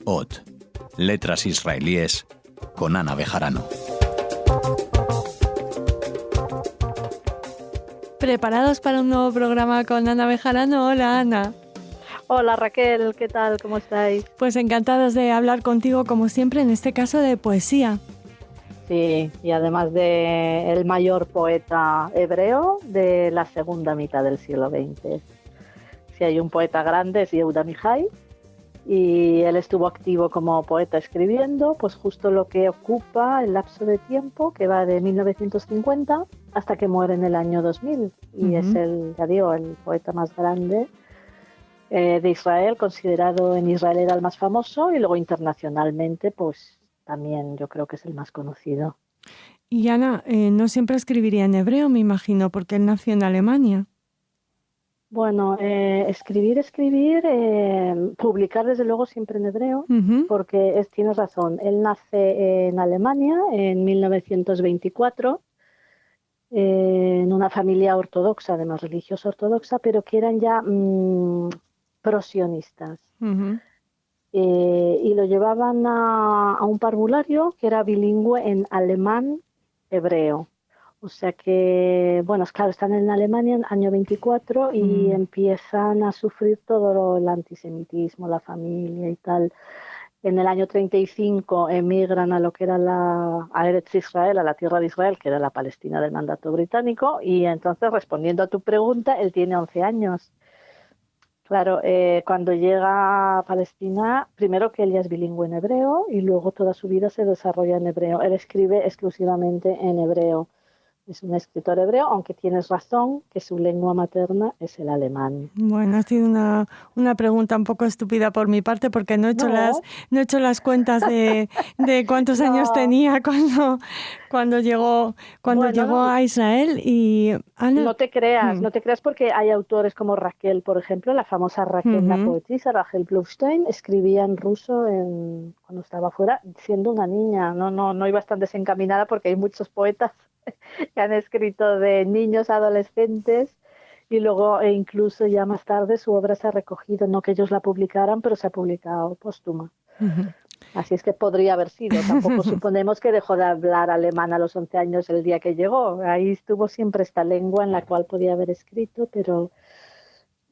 Ot, letras israelíes con Ana Bejarano. ¿Preparados para un nuevo programa con Ana Bejarano? Hola, Ana. Hola Raquel, ¿qué tal? ¿Cómo estáis? Pues encantados de hablar contigo, como siempre, en este caso de poesía. Sí, y además de el mayor poeta hebreo de la segunda mitad del siglo XX. Si hay un poeta grande es Yehuda Amichai, y él estuvo activo como poeta escribiendo, pues justo lo que ocupa el lapso de tiempo que va de 1950 hasta que muere en el año 2000. Y es el poeta más grande de Israel, considerado en Israel era el más famoso, y luego internacionalmente pues también yo creo que es el más conocido. Y Ana, no siempre escribiría en hebreo, me imagino, porque él nació en Alemania. Bueno, escribir, publicar desde luego siempre en hebreo, porque tienes razón, él nace en Alemania en 1924, en una familia ortodoxa, además religiosa ortodoxa, pero que eran ya prosionistas. Y lo llevaban a un parvulario que era bilingüe en alemán-hebreo. O sea que, bueno, claro, están en Alemania en año 24 y empiezan a sufrir todo el antisemitismo, la familia y tal. En el año 35 emigran a lo que era a Eretz Israel, a la tierra de Israel, que era la Palestina del mandato británico, y entonces, respondiendo a tu pregunta, él tiene 11 años. Claro, cuando llega a Palestina, primero que él ya es bilingüe en hebreo y luego toda su vida se desarrolla en hebreo. Él escribe exclusivamente en hebreo. Es un escritor hebreo, aunque tienes razón que su lengua materna es el alemán. Bueno, ha sido una pregunta un poco estúpida por mi parte, porque no he hecho las cuentas de cuántos años tenía cuando llegó a Israel. Y Ana, no te creas porque hay autores como Raquel, por ejemplo, la famosa Raquel, la poetisa Raquel Blufstein, escribía en ruso cuando estaba fuera, siendo una niña. No ibas tan desencaminada, porque hay muchos poetas que han escrito de niños, adolescentes, y luego incluso ya más tarde su obra se ha recogido, no que ellos la publicaran, pero se ha publicado póstuma. Así es que podría haber sido. Tampoco suponemos que dejó de hablar alemán a los 11 años el día que llegó. Ahí estuvo siempre esta lengua en la cual podía haber escrito, pero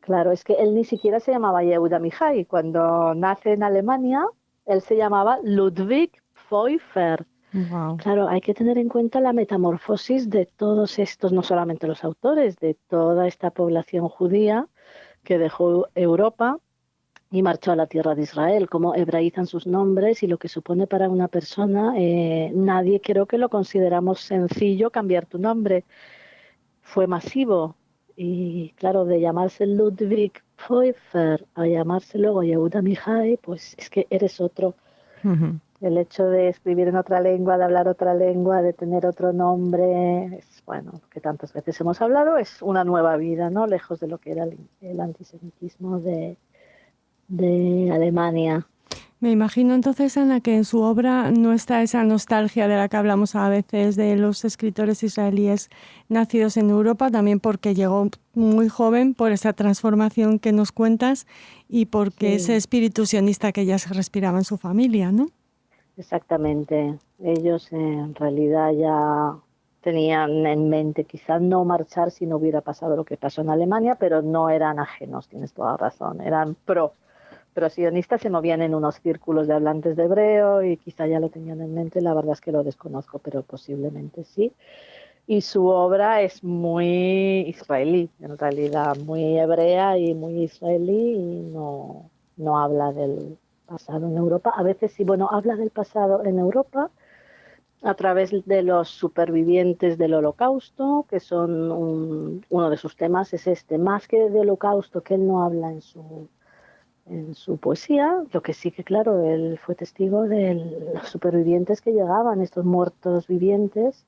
claro, es que él ni siquiera se llamaba Yehuda Amichai. Cuando nace en Alemania, él se llamaba Ludwig Pfeiffer. Wow. Claro, hay que tener en cuenta la metamorfosis de todos estos, no solamente los autores, de toda esta población judía que dejó Europa y marchó a la tierra de Israel, cómo hebraizan sus nombres y lo que supone para una persona. Nadie creo que lo consideramos sencillo cambiar tu nombre. Fue masivo. Y claro, de llamarse Ludwig Pfeiffer a llamarse luego Yehuda Amichai, pues es que eres otro. El hecho de escribir en otra lengua, de hablar otra lengua, de tener otro nombre, que tantas veces hemos hablado, es una nueva vida, ¿no? Lejos de lo que era el antisemitismo de Alemania. Me imagino entonces, Ana, que en su obra no está esa nostalgia de la que hablamos a veces de los escritores israelíes nacidos en Europa, también porque llegó muy joven, por esa transformación que nos cuentas y porque ese espíritu sionista que ya se respiraba en su familia, ¿no? Exactamente. Ellos en realidad ya tenían en mente quizás no marchar si no hubiera pasado lo que pasó en Alemania, pero no eran ajenos, tienes toda razón, eran sionistas, se movían en unos círculos de hablantes de hebreo y quizá ya lo tenían en mente. La verdad es que lo desconozco, pero posiblemente sí. Y su obra es muy israelí, en realidad, muy hebrea y muy israelí, y no habla del pasado en Europa. A veces sí, habla del pasado en Europa a través de los supervivientes del Holocausto, que son uno de sus temas, es más que del Holocausto, que él no habla en su poesía. Lo que sí que, claro, él fue testigo de los supervivientes que llegaban, estos muertos vivientes,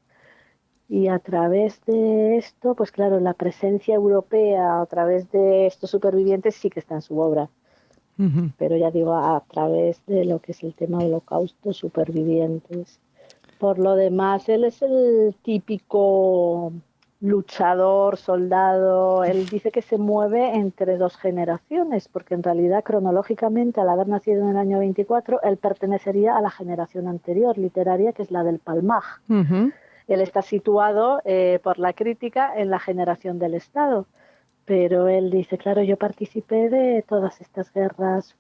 y a través de esto, pues claro, la presencia europea a través de estos supervivientes sí que está en su obra. Pero ya digo, a través de lo que es el tema Holocausto, supervivientes. Por lo demás, él es el típico luchador, soldado. Él dice que se mueve entre dos generaciones, porque en realidad cronológicamente, al haber nacido en el año 24, él pertenecería a la generación anterior literaria, que es la del Palmaj. Él está situado por la crítica en la generación del Estado. Pero él dice, claro, yo participé de todas estas guerras,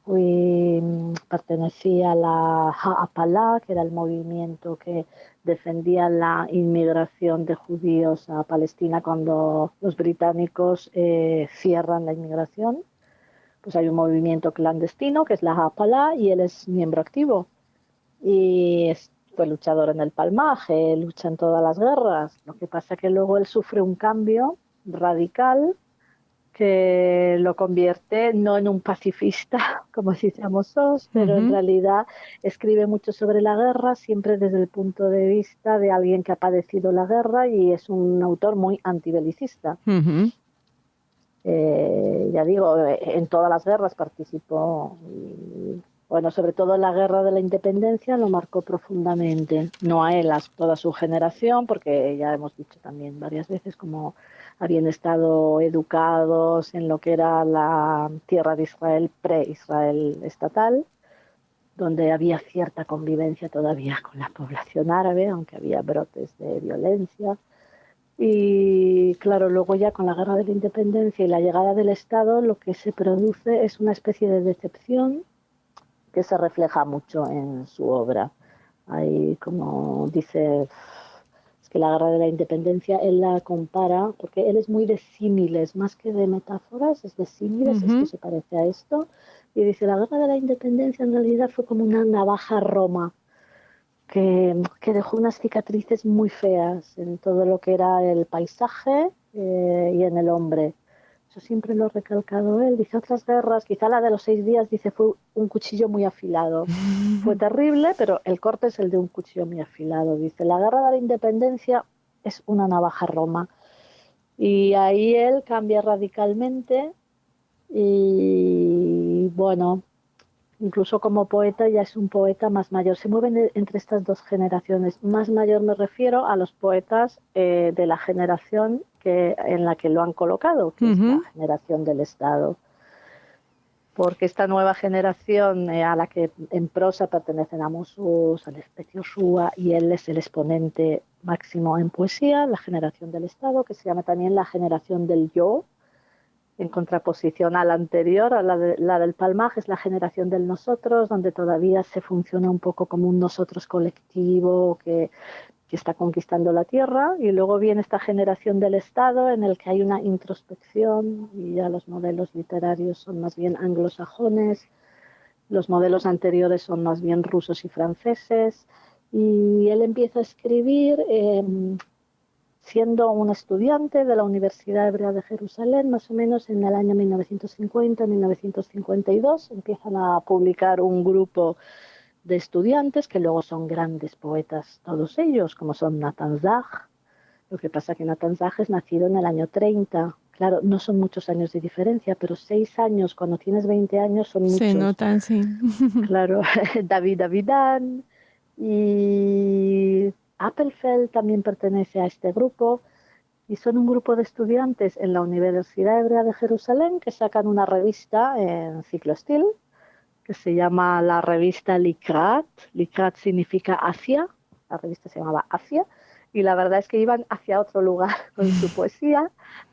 pertenecí a la Ha'apala, que era el movimiento que defendía la inmigración de judíos a Palestina cuando los británicos cierran la inmigración. Pues hay un movimiento clandestino que es la Ha'apala y él es miembro activo. Y fue luchador en el Palmaje, lucha en todas las guerras. Lo que pasa es que luego él sufre un cambio radical que lo convierte no en un pacifista, como decíamos Sos, pero en realidad escribe mucho sobre la guerra, siempre desde el punto de vista de alguien que ha padecido la guerra, y es un autor muy antibelicista. Ya digo, en todas las guerras participó. Y, bueno, sobre todo en la guerra de la independencia lo marcó profundamente. No a él, a toda su generación, porque ya hemos dicho también varias veces como habían estado educados en lo que era la tierra de Israel, pre-Israel estatal, donde había cierta convivencia todavía con la población árabe, aunque había brotes de violencia. Y claro, luego ya con la guerra de la independencia y la llegada del Estado, lo que se produce es una especie de decepción que se refleja mucho en su obra. Hay, como dice, es que la guerra de la independencia él la compara, porque él es muy de símiles, más que de metáforas, es de símiles, esto se parece a esto, y dice, la guerra de la independencia en realidad fue como una navaja roma, que dejó unas cicatrices muy feas en todo lo que era el paisaje y en el hombre. Eso siempre lo ha recalcado él. Dice, otras guerras, quizá la de los 6 días, dice, fue un cuchillo muy afilado. Fue terrible, pero el corte es el de un cuchillo muy afilado. Dice, la guerra de la independencia es una navaja roma. Y ahí él cambia radicalmente y, bueno, incluso como poeta ya es un poeta más mayor. Se mueven entre estas dos generaciones. Más mayor me refiero a los poetas de la generación en la que lo han colocado, que es la generación del Estado. Porque esta nueva generación a la que en prosa pertenecen Amos Oz, Aleph Yoshua, y él es el exponente máximo en poesía, la generación del Estado, que se llama también la generación del yo, en contraposición a la anterior, a la del Palmaj, es la generación del nosotros, donde todavía se funciona un poco como un nosotros colectivo que está conquistando la tierra, y luego viene esta generación del Estado en el que hay una introspección y ya los modelos literarios son más bien anglosajones, los modelos anteriores son más bien rusos y franceses, y él empieza a escribir siendo un estudiante de la Universidad Hebrea de Jerusalén, más o menos en el año 1950-1952, empiezan a publicar un grupo de estudiantes que luego son grandes poetas, todos ellos, como son Nathan Zach. Lo que pasa es que Nathan Zach es nacido en el año 30. Claro, no son muchos años de diferencia, pero 6 años cuando tienes 20 años son muchos. Se notan, sí. Claro, David Avidan y Appelfeld también pertenece a este grupo, y son un grupo de estudiantes en la Universidad Hebrea de Jerusalén que sacan una revista en ciclo estil que se llama la revista Likrat. Likrat significa hacia, la revista se llamaba Hacia, y la verdad es que iban hacia otro lugar con su poesía,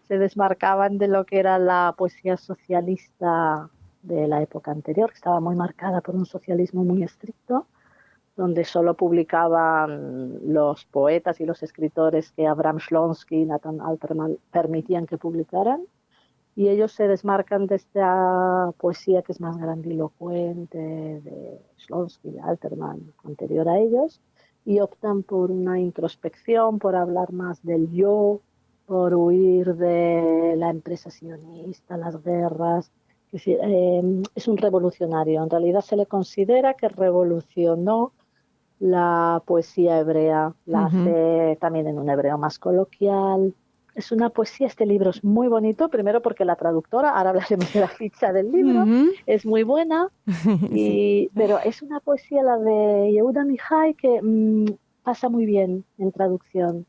se desmarcaban de lo que era la poesía socialista de la época anterior, que estaba muy marcada por un socialismo muy estricto, donde solo publicaban los poetas y los escritores que Abraham Shlonsky y Nathan Alterman permitían que publicaran. Y ellos se desmarcan de esta poesía que es más grandilocuente de Shlonsky, de Alterman, anterior a ellos, y optan por una introspección, por hablar más del yo, por huir de la empresa sionista, las guerras. Es un revolucionario. En realidad se le considera que revolucionó la poesía hebrea, la hace también en un hebreo más coloquial. Es una poesía, este libro es muy bonito, primero porque la traductora, ahora hablaremos de la ficha del libro, es muy buena, pero es una poesía, la de Yehuda Mihai, que pasa muy bien en traducción.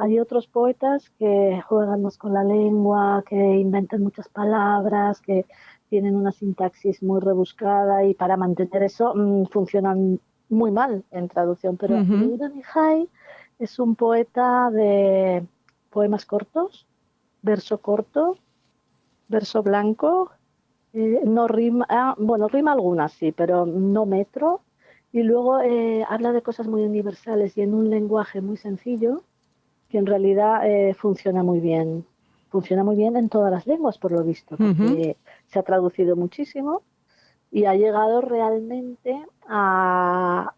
hay otros poetas que juegan más con la lengua, que inventan muchas palabras, que tienen una sintaxis muy rebuscada y para mantener eso funcionan muy mal en traducción. Pero Yehuda Mihai es un poeta de poemas cortos, verso corto, verso blanco, no rima, bueno, rima algunas sí, pero no metro. Y luego habla de cosas muy universales y en un lenguaje muy sencillo que en realidad funciona muy bien. Funciona muy bien en todas las lenguas, por lo visto, porque se ha traducido muchísimo y ha llegado realmente a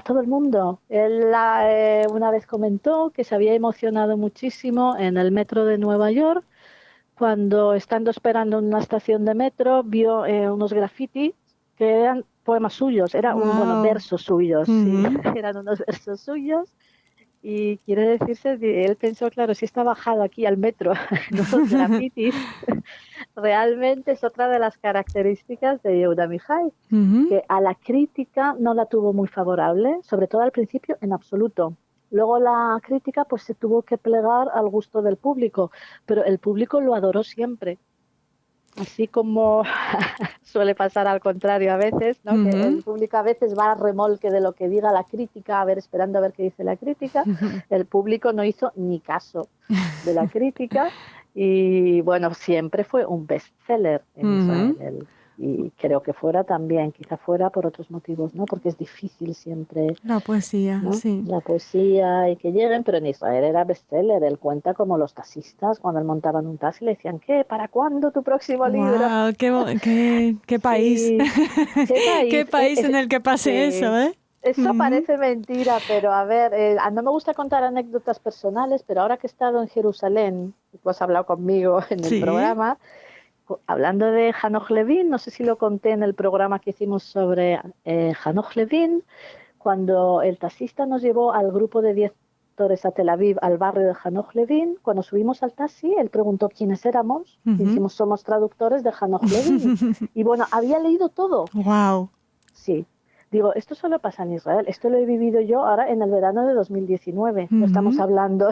todo el mundo. Él una vez comentó que se había emocionado muchísimo en el metro de Nueva York cuando, estando esperando en una estación de metro, vio unos grafitis que eran poemas suyos, bueno, versos suyos, sí, eran unos versos suyos. Y quiere decirse, él pensó, claro, si está bajado aquí al metro, los grafitis, realmente es otra de las características de Yehuda Mihai, que a la crítica no la tuvo muy favorable, sobre todo al principio en absoluto. Luego la crítica pues se tuvo que plegar al gusto del público, pero el público lo adoró siempre. Así como suele pasar al contrario a veces, ¿no? Que el público a veces va a remolque de lo que diga la crítica, esperando a ver qué dice la crítica. El público no hizo ni caso de la crítica y bueno, siempre fue un bestseller en Israel. Y creo que fuera también, quizá fuera por otros motivos, ¿no? Porque es difícil siempre la poesía, ¿no? sí. La poesía y que lleguen, pero en Israel era bestseller. Él cuenta como los taxistas, cuando él montaba en un taxi, le decían, ¿qué? ¿Para cuándo tu próximo libro? ¡Qué país! Sí, qué país. ¡Qué país en el que pase eso, eh! Eso parece mentira, pero a ver, no me gusta contar anécdotas personales, pero ahora que he estado en Jerusalén, y tú has hablado conmigo en el programa, hablando de Hanoch Levin, no sé si lo conté en el programa que hicimos sobre Hanoch Levin, cuando el taxista nos llevó al grupo de 10 actores a Tel Aviv, al barrio de Hanoch Levin, cuando subimos al taxi, él preguntó quiénes éramos, y dijimos, somos traductores de Hanoch Levin. Y bueno, había leído todo. ¡Wow! Sí. Digo, esto solo pasa en Israel, esto lo he vivido yo ahora en el verano de 2019, no estamos hablando...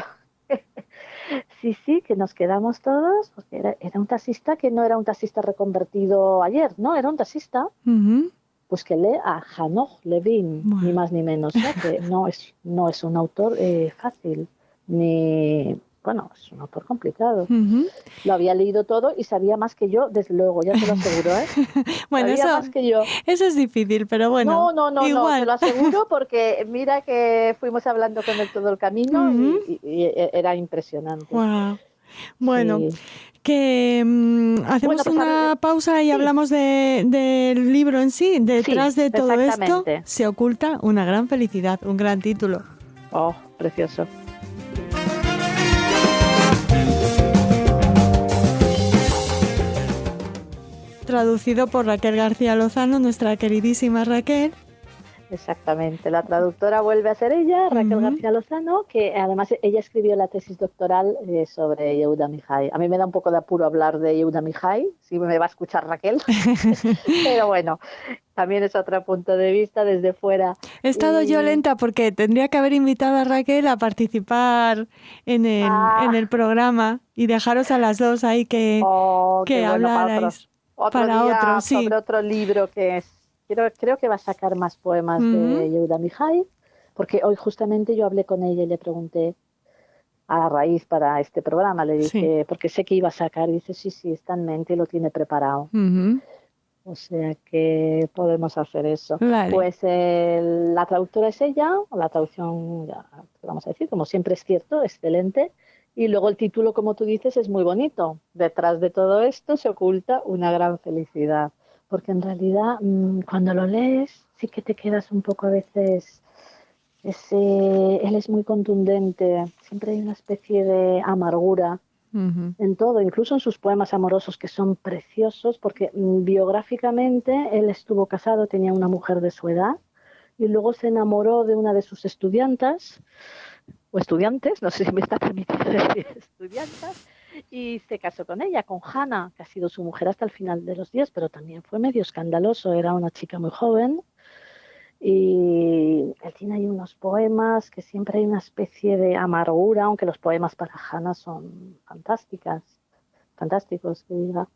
Sí, que nos quedamos todos, porque era un taxista que no era un taxista reconvertido ayer, no, era un taxista pues que lee a Hanoch Levin, ni más ni menos, que no es un autor fácil, ni, bueno, es un autor complicado. Lo había leído todo y sabía más que yo, desde luego, ya te lo aseguro, Bueno, sabía más que yo. Eso es difícil, pero bueno, no, igual. te lo aseguro porque mira que fuimos hablando con él todo el camino y era impresionante. Wow. Bueno, que hacemos pues una pausa y hablamos del libro en sí. Detrás de todo esto se oculta una gran felicidad, un gran título. Oh, precioso. Traducido por Raquel García Lozano, nuestra queridísima Raquel. Exactamente, la traductora vuelve a ser ella, Raquel García Lozano, que además ella escribió la tesis doctoral sobre Yehuda Mihai. A mí me da un poco de apuro hablar de Yehuda Mihai, si me va a escuchar Raquel, pero bueno, también es otro punto de vista desde fuera. He estado yo lenta porque tendría que haber invitado a Raquel a participar en el programa y dejaros a las dos ahí que hablarais. Para otro, sobre otro libro que es... Creo que va a sacar más poemas de Yehuda Mihai, porque hoy justamente yo hablé con ella y le pregunté a raíz para este programa, le dije, porque sé que iba a sacar, y dice, sí, está en mente y lo tiene preparado. O sea que podemos hacer eso. Vale. Pues la traductora es ella, la traducción, ya vamos a decir, como siempre es cierto, excelente. Y luego el título, como tú dices, es muy bonito. Detrás de todo esto se oculta una gran felicidad. Porque en realidad cuando lo lees sí que te quedas un poco a veces, él es muy contundente, siempre hay una especie de amargura en todo, incluso en sus poemas amorosos que son preciosos, porque biográficamente él estuvo casado, tenía una mujer de su edad y luego se enamoró de una de sus estudiantas, o estudiantes, no sé si me está permitido decir estudiantas, y se casó con ella, con Hannah, que ha sido su mujer hasta el final de los días, pero también fue medio escandaloso, era una chica muy joven Y él tiene ahí unos poemas que siempre hay una especie de amargura, aunque los poemas para Hannah son fantásticos, que diga.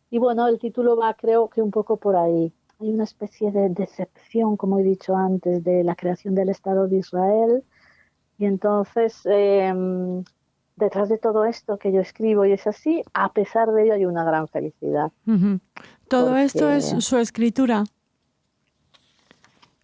Y bueno, el título va, creo que un poco por ahí. Hay una especie de decepción, como he dicho antes, de la creación del Estado de Israel. Y entonces, detrás de todo esto que yo escribo y es así, a pesar de ello hay una gran felicidad. Uh-huh. ¿Todo esto es su escritura?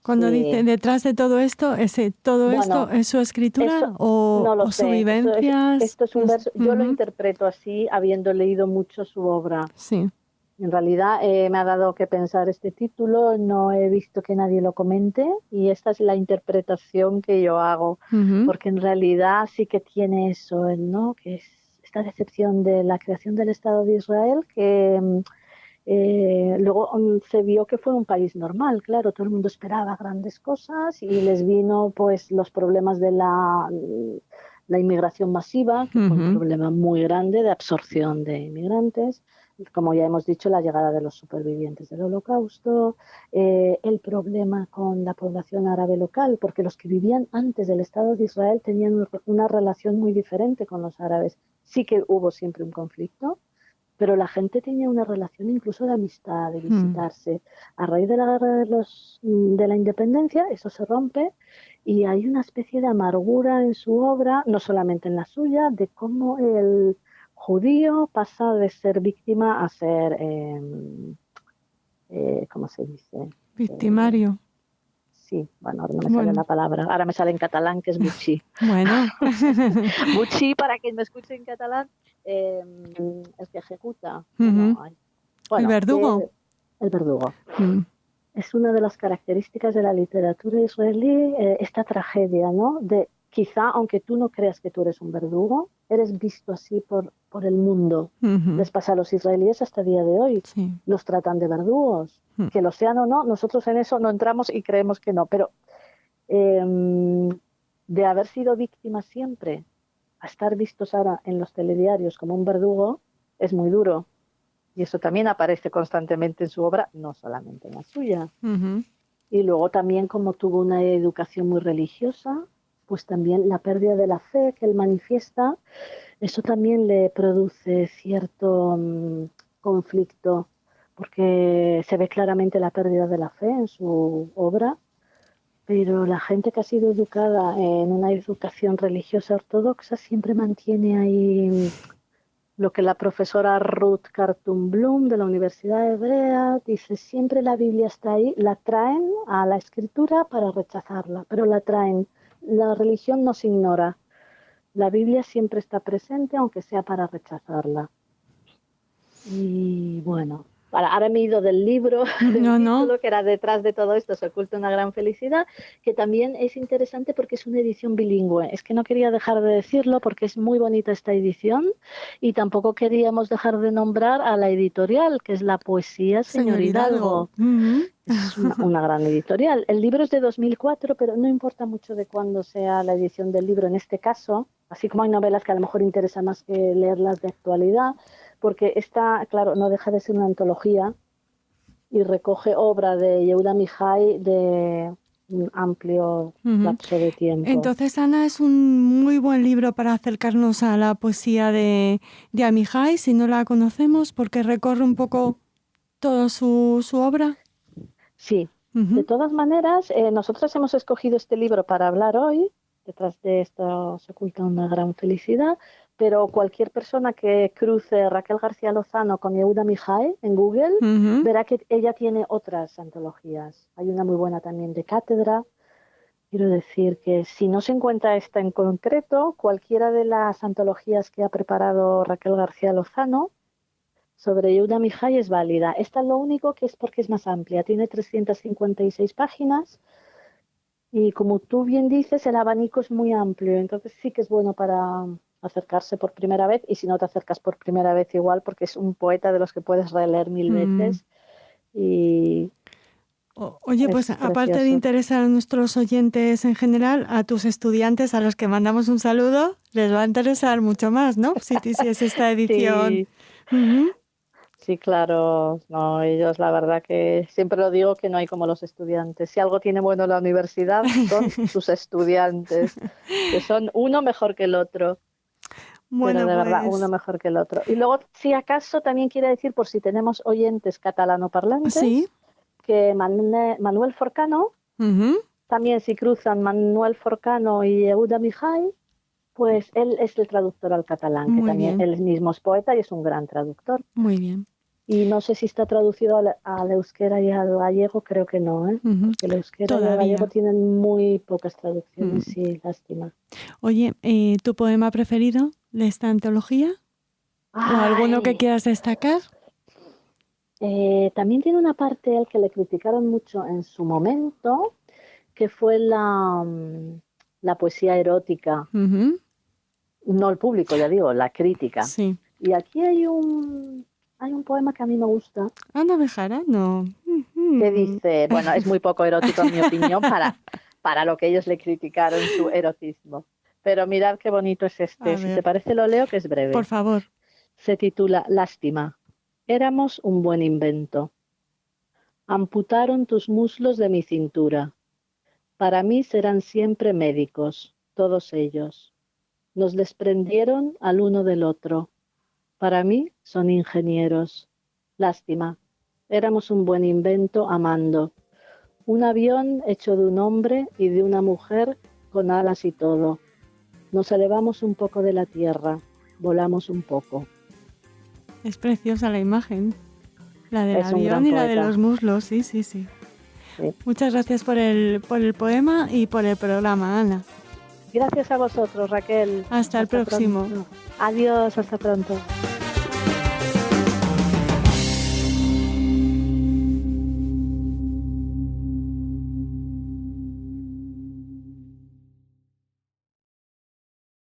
Cuando dice detrás de todo esto, ¿esto es su escritura o su vivencia? Esto es un verso, yo lo interpreto así, habiendo leído mucho su obra. Sí. En realidad me ha dado que pensar este título, no he visto que nadie lo comente y esta es la interpretación que yo hago, porque en realidad sí que tiene eso, ¿no? Que es esta decepción de la creación del Estado de Israel que luego se vio que fue un país normal, claro, todo el mundo esperaba grandes cosas y les vino pues los problemas de la inmigración masiva, que fue un problema muy grande de absorción de inmigrantes. Como ya hemos dicho, la llegada de los supervivientes del Holocausto, el problema con la población árabe local, porque los que vivían antes del Estado de Israel tenían una relación muy diferente con los árabes. Sí que hubo siempre un conflicto, pero la gente tenía una relación incluso de amistad, de visitarse. A raíz de la guerra de la independencia, eso se rompe y hay una especie de amargura en su obra, no solamente en la suya, de cómo el judío pasa de ser víctima a ser, ¿cómo se dice? Victimario. Sí, bueno, ahora no me sale la palabra. Ahora me sale en catalán, que es butxí. Bueno. Butxí, para quien me escuche en catalán, el que ejecuta. Bueno, ¿el verdugo? El verdugo. Es una de las características de la literatura israelí, esta tragedia, ¿no? De quizá, aunque tú no creas que tú eres un verdugo, eres visto así por el mundo. Les pasa a los israelíes hasta el día de hoy. Sí. Los tratan de verdugos. Que lo sean o no, nosotros en eso no entramos y creemos que no. Pero de haber sido víctimas siempre a estar vistos ahora en los telediarios como un verdugo, es muy duro. Y eso también aparece constantemente en su obra, no solamente en la suya. Y luego también, como tuvo una educación muy religiosa, pues también la pérdida de la fe que él manifiesta, eso también le produce cierto conflicto, porque se ve claramente la pérdida de la fe en su obra, pero la gente que ha sido educada en una educación religiosa ortodoxa siempre mantiene ahí lo que la profesora Ruth Cartoon Bloom de la Universidad Hebrea dice: siempre la Biblia está ahí, la traen a la escritura para rechazarla, pero la traen. La religión no se ignora. La Biblia siempre está presente, aunque sea para rechazarla. Y bueno, ahora me he ido del libro, título, que era Detrás de todo esto se oculta una gran felicidad, que también es interesante porque es una edición bilingüe. Es que no quería dejar de decirlo porque es muy bonita esta edición y tampoco queríamos dejar de nombrar a la editorial, que es La Poesía Señor Hidalgo. Es una gran editorial. El libro es de 2004, pero no importa mucho de cuándo sea la edición del libro en este caso, así como hay novelas que a lo mejor interesa más que leerlas de actualidad, porque esta, claro, no deja de ser una antología y recoge obra de Yehuda Mihai de un amplio lapso de tiempo. Entonces, Ana, es un muy buen libro para acercarnos a la poesía de Amihai, si no la conocemos, porque recorre un poco toda su obra. Sí, de todas maneras, nosotros hemos escogido este libro para hablar hoy. Detrás de esto se oculta una gran felicidad, pero cualquier persona que cruce Raquel García Lozano con Yehuda Mihai en Google verá que ella tiene otras antologías. Hay una muy buena también de cátedra. Quiero decir que si no se encuentra esta en concreto, cualquiera de las antologías que ha preparado Raquel García Lozano sobre Yehuda Mihai es válida. Esta es lo único que es porque es más amplia. Tiene 356 páginas y, como tú bien dices, el abanico es muy amplio. Entonces sí que es bueno para acercarse por primera vez, y si no te acercas por primera vez igual, porque es un poeta de los que puedes releer 1000 veces. Y oye, pues aparte de interesar a nuestros oyentes en general, a tus estudiantes, a los que mandamos un saludo, les va a interesar mucho más, ¿no? Si es esta edición. Sí. Sí, claro, no, ellos la verdad que siempre lo digo que no hay como los estudiantes. Si algo tiene bueno la universidad son sus estudiantes, que son uno mejor que el otro, pero Bueno, de verdad uno pues mejor que el otro. Y luego, si acaso también quiere decir, por si tenemos oyentes sí. catalanoparlantes, que Manuel Forcano, Ujú. también si cruzan Manuel Forcano y Yehuda Mihai, pues él es el traductor al catalán, que Muy también bien, él mismo es poeta y es un gran traductor. muy bien. Y no sé si está traducido al euskera y al gallego, creo que no, ¿eh? Ujú. Porque el euskera y el gallego Todavía. tienen muy pocas Mm. traducciones, sí, lástima. Oye, ¿tu poema preferido de esta antología? ¿O alguno que Ay, quieras destacar? también tiene una parte al que le criticaron mucho en su momento, que fue la poesía erótica, Ujú. no el público, ya digo, la crítica. Sí. Y aquí hay un poema que a mí me gusta, Ana Bejarano. que Ujú. dice, bueno, es muy poco erótico en mi opinión para lo que ellos le criticaron su erotismo. Pero mirad qué bonito es A este. Si te ver, parece lo leo, que es por breve. favor. Se titula Lástima. Éramos un buen invento. Amputaron tus muslos de mi cintura. Para mí serán siempre médicos, todos ellos. Nos desprendieron al uno del otro. Para mí son ingenieros. Lástima. Éramos un buen invento amando. Un avión hecho de un hombre y de una mujer con alas y todo. Nos elevamos un poco de la tierra, volamos un poco. Es preciosa la imagen. La del Es un avión gran y la de los poeta. muslos, sí, sí, sí. Sí. Muchas gracias por el poema y por el programa, Ana. Gracias a vosotros, Raquel. Hasta el próximo. Pronto. Adiós, hasta pronto.